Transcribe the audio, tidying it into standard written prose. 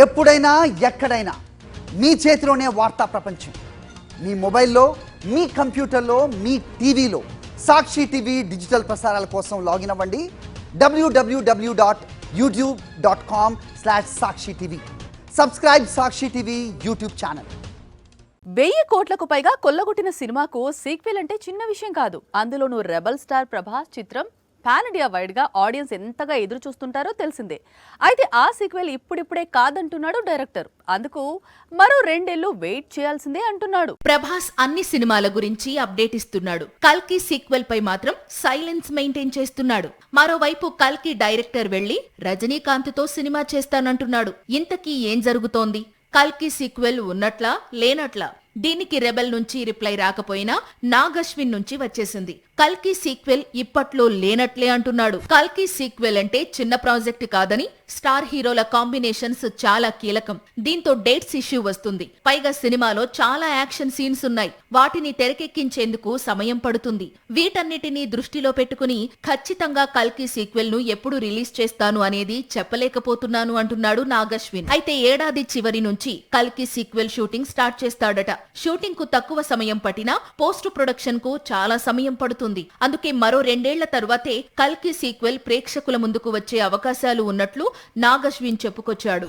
ఎప్పుడైనా ఎక్కడైనా మీ చేతిలోనే వార్తా ప్రపంచం. మీ మొబైల్లో, మీ కంప్యూటర్లో, మీ టీవీలో సాక్షి టీవీ డిజిటల్ ప్రసారాల కోసం లాగిన్ అవ్వండి www.youtube.com/sakshi tv. సబ్స్క్రైబ్ సాక్షి టీవీ యూట్యూబ్ ఛానల్. 1000 కోట్లకు పైగా కొల్లగొట్టిన సినిమాకు సీక్వెల్ అంటే చిన్న విషయం కాదు. అందులోనూ రెబల్ స్టార్ ప్రభాస్ చిత్రం పాన్ ఇండియా వైడ్ గా ఆడియన్స్ ఎంతగా ఎదురు చూస్తుంటారో తెలిసిందే. అయితే ఆ సీక్వెల్ ఇప్పుడిప్పుడే కాదంటున్నాడు డైరెక్టర్. అందుకు మరో 2 ఏళ్లు వెయిట్ చేయాల్సిందే అంటున్నాడు. ప్రభాస్ అన్ని సినిమాల గురించి అప్డేట్ ఇస్తున్నాడు. కల్కి సీక్వెల్ పై మాత్రం సైలెన్స్ మెయింటైన్ చేస్తున్నాడు. మరోవైపు కల్కి డైరెక్టర్ వెళ్లి రజనీకాంత్ తో సినిమా చేస్తానంటున్నాడు. ఇంతకీ ఏం జరుగుతోంది? కల్కి సీక్వెల్ ఉన్నట్లా లేనట్లా? దీనికి రెబెల్ నుంచి రిప్లై రాకపోయినా నాగ్ అశ్విన్ నుంచి వచ్చేసింది. కల్కి సీక్వెల్ ఇప్పట్లో లేనట్లే అంటున్నాడు. కల్కి సీక్వెల్ అంటే చిన్న ప్రాజెక్ట్ కాదని, స్టార్ హీరోల కాంబినేషన్స్ చాలా కీలకం. దీంతో డేట్స్ ఇష్యూ వస్తుంది. పైగా సినిమాలో చాలా యాక్షన్ సీన్స్ ఉన్నాయి. వాటిని తెరకెక్కించేందుకు సమయం పడుతుంది. వీటన్నిటినీ దృష్టిలో పెట్టుకుని ఖచ్చితంగా కల్కి సీక్వెల్ ను ఎప్పుడు రిలీజ్ చేస్తాను అనేది చెప్పలేకపోతున్నాను అంటున్నాడు నాగ్ అశ్విన్. అయితే ఏడాది చివరి నుంచి కల్కి సీక్వెల్ షూటింగ్ స్టార్ట్ చేస్తాడట. షూటింగ్ కు తక్కువ సమయం పట్టినా పోస్ట్ ప్రొడక్షన్ కు చాలా సమయం పడుతుంది. అందుకే మరో 2 ఏళ్ల తరువాతే కల్కి సీక్వెల్ ప్రేక్షకుల ముందుకు వచ్చే అవకాశాలు ఉన్నట్లు నాగ్ అశ్విన్ చెప్పుకొచ్చాడు.